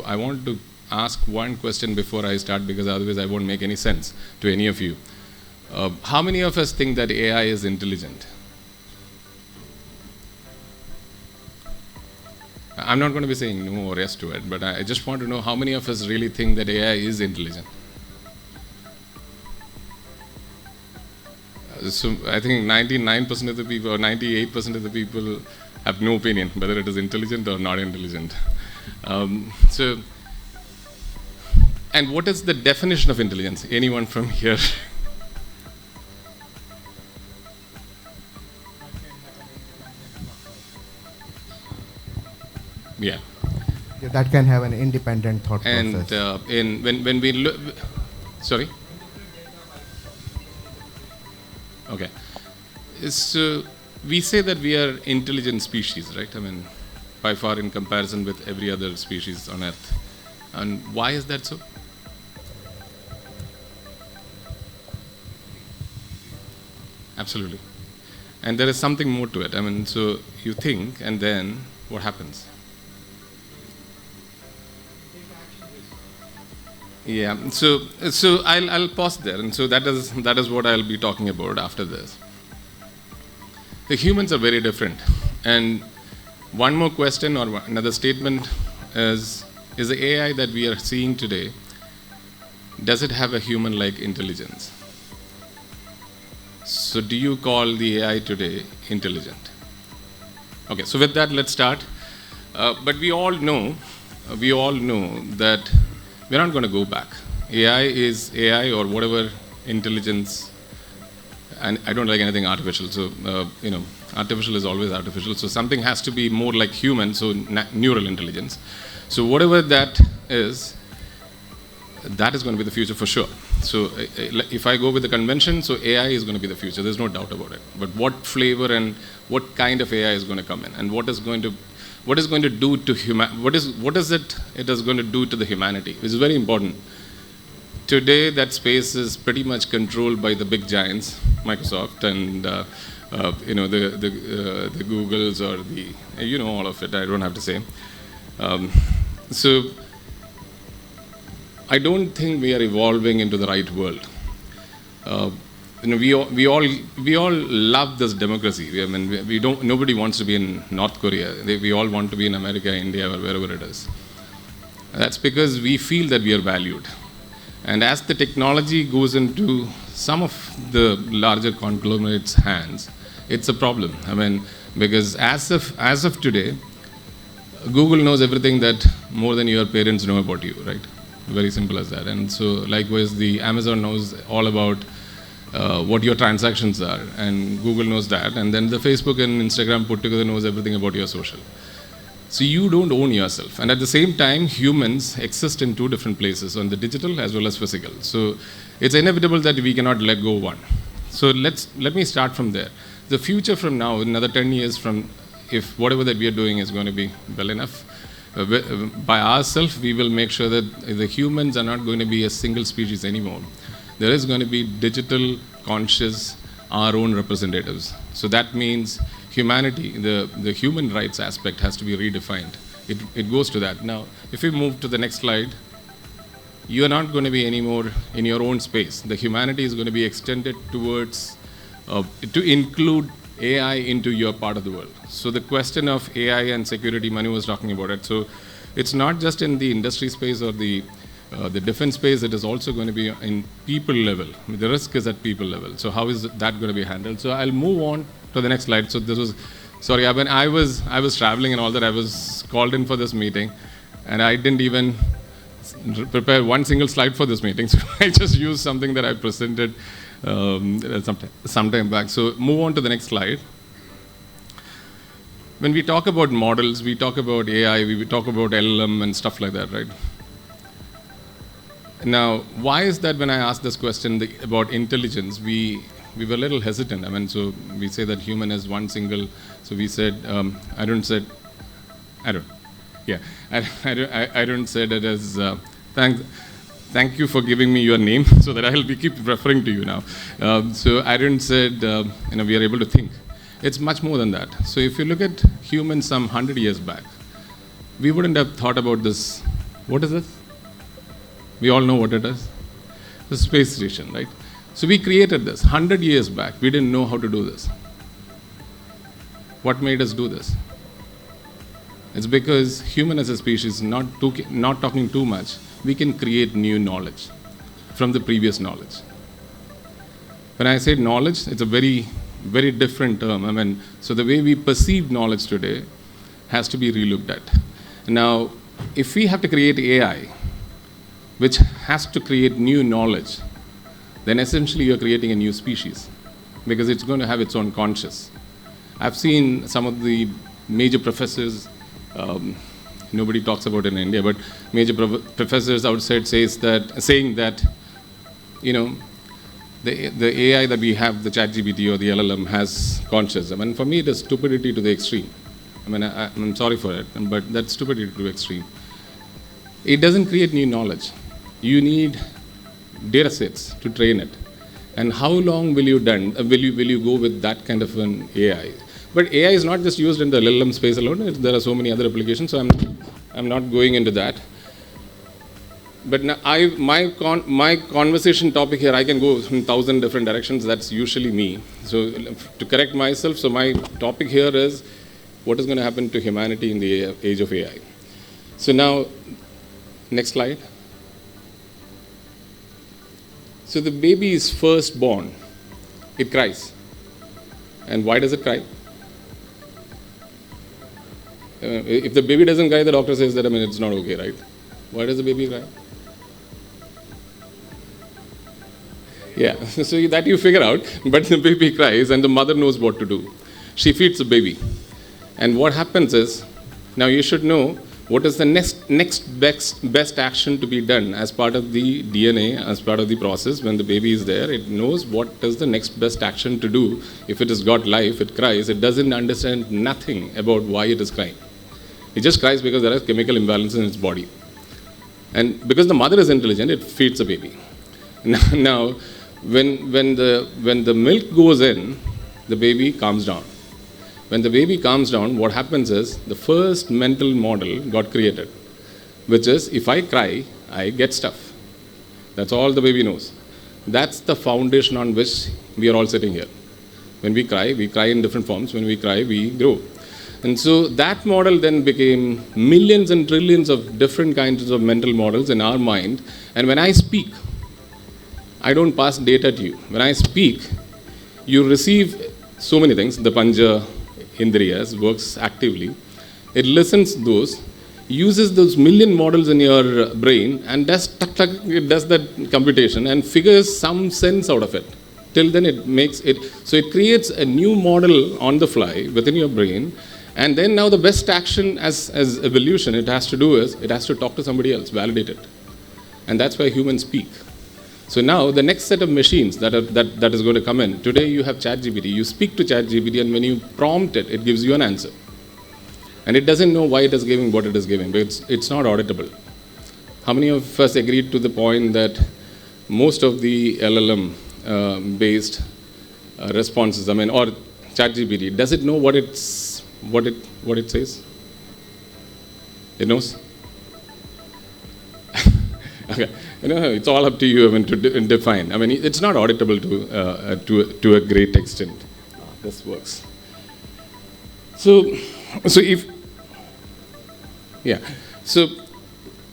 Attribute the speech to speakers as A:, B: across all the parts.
A: I want to ask one question before I start, because otherwise I won't make any sense to any of you. How many of us think that AI is intelligent? I'm not going to be saying no or yes to it, but I just want to know how many of us really think that AI is intelligent. So I think 99% of the people or 98% of the people have no opinion whether it is intelligent or not intelligent. And what is the definition of intelligence? Anyone from here? Yeah.
B: That can have an independent thought
A: process. And when we look, sorry. Okay. So we say that we are intelligent species, right? I mean, by far in comparison with every other species on Earth. And why is that so? Absolutely. And there is something more to it. I mean, so you think, and then what happens? Yeah. So I'll pause there, and so that is what I'll be talking about after this. The humans are very different, and one more question or another statement is the AI that we are seeing today, does it have a human-like intelligence? So do you call the AI today intelligent? Okay, so with that, let's start. But we all know that we're not going to go back. AI is AI, or whatever intelligence, and I don't like anything artificial, so artificial is always artificial, so something has to be more like human, so neural intelligence. So whatever that is going to be the future for sure. So if I go with the convention, so AI is going to be the future, there's no doubt about it. But what flavor and what kind of AI is going to come in, and what is going to do to what is it is going to do to the humanity, which is very important. Today, that space is pretty much controlled by the big giants, Microsoft and the Googles, or the all of it. I don't have to say. So I don't think we are evolving into the right world. We all love this democracy. I mean, nobody wants to be in North Korea. We all want to be in America, India, or wherever it is. That's because we feel that we are valued. And as the technology goes into some of the larger conglomerates' hands, it's a problem. I mean, because as of today, Google knows everything that more than your parents know about you, right? Very simple as that. And so likewise, the Amazon knows all about what your transactions are, and Google knows that, and then the Facebook and Instagram put together knows everything about your social. So you don't own yourself. And at the same time, humans exist in two different places, on the digital as well as physical. So it's inevitable that we cannot let go one. So let me start from there. The future from now, another 10 years from, if whatever that we are doing is going to be well enough, by ourselves, we will make sure that the humans are not going to be a single species anymore. There is going to be digital, conscious, our own representatives. So that means humanity, the human rights aspect has to be redefined. It goes to that. Now, if we move to the next slide, you are not going to be anymore in your own space. The humanity is going to be extended towards, to include AI into your part of the world. So the question of AI and security, Manu was talking about it. So it's not just in the industry space or the defense space, it is also going to be in people level. The risk is at people level. So how is that going to be handled? So I'll move on to the next slide. So this was, sorry, I was traveling and all that. I was called in for this meeting, and I didn't even prepare one single slide for this meeting. So I just used something that I presented some time back. So move on to the next slide. When we talk about models, we talk about AI, we talk about LLM and stuff like that, right? Now, why is that when I asked this question about intelligence, we were a little hesitant. I mean, so we say that human is one single, so we said, I don't said it as, thank you for giving me your name, so that I will keep referring to you now. So Arun said, we are able to think. It's much more than that. So if you look at humans some 100 years back, we wouldn't have thought about this. What is this? We all know what it is. The space station, right? So we created this 100 years back. We didn't know how to do this. What made us do this? It's because human as a species, not talking too much, we can create new knowledge from the previous knowledge. When I say knowledge, it's a very, very different term. I mean, so the way we perceive knowledge today has to be relooked at. Now, if we have to create AI, which has to create new knowledge, then essentially you're creating a new species because it's going to have its own conscious. I've seen some of the major professors, nobody talks about it in India, but major professors outside saying that, you know, the AI that we have, the ChatGPT or the LLM, has conscious. I mean, for me, it is stupidity to the extreme. I mean, I'm sorry for it, but that's stupidity to the extreme. It doesn't create new knowledge. You need data sets to train it. And how long will you go with that kind of an AI? But AI is not just used in the LLM space alone. There are so many other applications, so I'm not going into that. But now my conversation topic here, I can go in 1,000 different directions. That's usually me. So to correct myself, so my topic here is what is going to happen to humanity in the age of AI. So now, next slide. So the baby is first born. It cries. And why does it cry? If the baby doesn't cry, the doctor says that, I mean, it's not okay, right? Why does the baby cry? Yeah, so that you figure out, but the baby cries and the mother knows what to do. She feeds the baby. And what happens is, now you should know what is the next best action to be done as part of the DNA, as part of the process. When the baby is there, it knows what is the next best action to do. If it has got life, it cries. It doesn't understand nothing about why it is crying. It just cries because there are chemical imbalances in its body. And because the mother is intelligent, it feeds the baby. Now, when the milk goes in, the baby calms down. When the baby calms down, what happens is the first mental model got created, which is if I cry, I get stuff. That's all the baby knows. That's the foundation on which we are all sitting here. When we cry in different forms. When we cry, we grow. And so that model then became millions and trillions of different kinds of mental models in our mind. And when I speak, I don't pass data to you. When I speak, you receive so many things. The Panja Indriyas works actively. It listens to those, uses those million models in your brain, and it does that computation and figures some sense out of it. Till then it makes it, so it creates a new model on the fly within your brain. And then now the best action as evolution it has to do is, it has to talk to somebody else, validate it. And that's why humans speak. So now the next set of machines that is going to come in. Today you have ChatGPT. You speak to ChatGPT, and when you prompt it, it gives you an answer. And it doesn't know why it is giving what it is giving, but it's not auditable. How many of us agreed to the point that most of the LLM-based responses, I mean, or ChatGPT, does it know what it says? It knows? Okay. You know, it's all up to you, I mean, to define. I mean, it's not auditable to a great extent. This works. So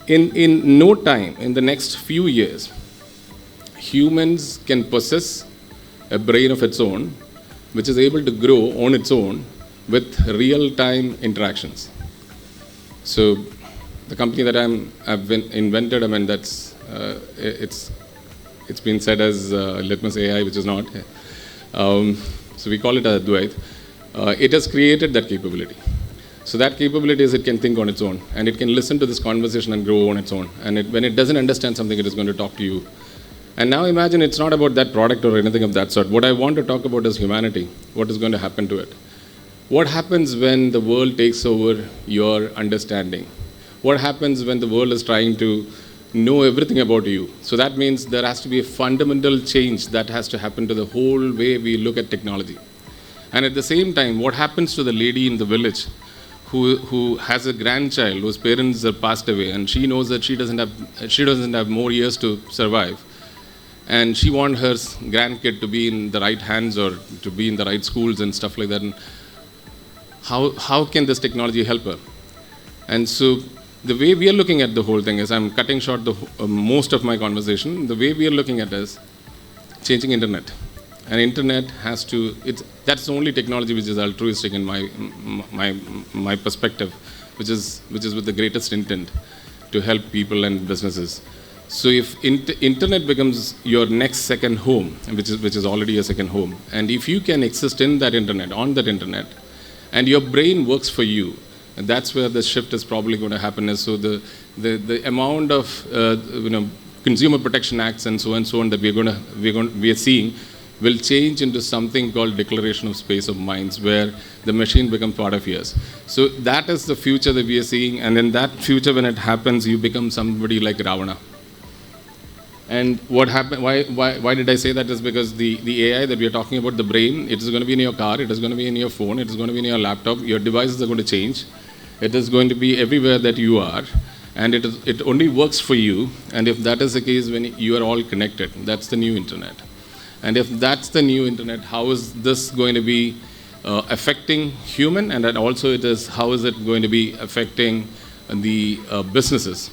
A: in no time, in the next few years, humans can possess a brain of its own, which is able to grow on its own with real-time interactions. So the company that I've invented, I mean, that's it's been said as Litmus AI, which is not. So we call it Advait. It has created that capability. So that capability is it can think on its own, and it can listen to this conversation and grow on its own. And when it doesn't understand something, it is going to talk to you. And now imagine it's not about that product or anything of that sort. What I want to talk about is humanity. What is going to happen to it? What happens when the world takes over your understanding? What happens when the world is trying to know everything about you? So that means there has to be a fundamental change that has to happen to the whole way we look at technology. And at the same time, what happens to the lady in the village who has a grandchild whose parents are passed away, and she knows that she doesn't have more years to survive, and she wants her grandkid to be in the right hands or to be in the right schools and stuff like that. And how can this technology help her? And so the way we are looking at the whole thing is, I'm cutting short most of my conversation. The way we are looking at it is changing internet. And internet has to, that's the only technology which is altruistic in my perspective, which is with the greatest intent to help people and businesses. So if internet becomes your next second home, which is already a second home, and if you can exist in that internet, on that internet, and your brain works for you, and that's where the shift is probably going to happen. Is so the amount of consumer protection acts and so on that we are seeing will change into something called declaration of space of minds, where the machine becomes part of yours. So that is the future that we are seeing, and in that future, when it happens, you become somebody like Ravana. And what happened? Why did I say that? Is because the AI that we are talking about, the brain, it is going to be in your car, it is going to be in your phone, it is going to be in your laptop. Your devices are going to change. It is going to be everywhere that you are, and it only works for you. And if that is the case, when you are all connected, that's the new internet. And if that's the new internet, how is this going to be affecting human? And then also how is it going to be affecting the businesses?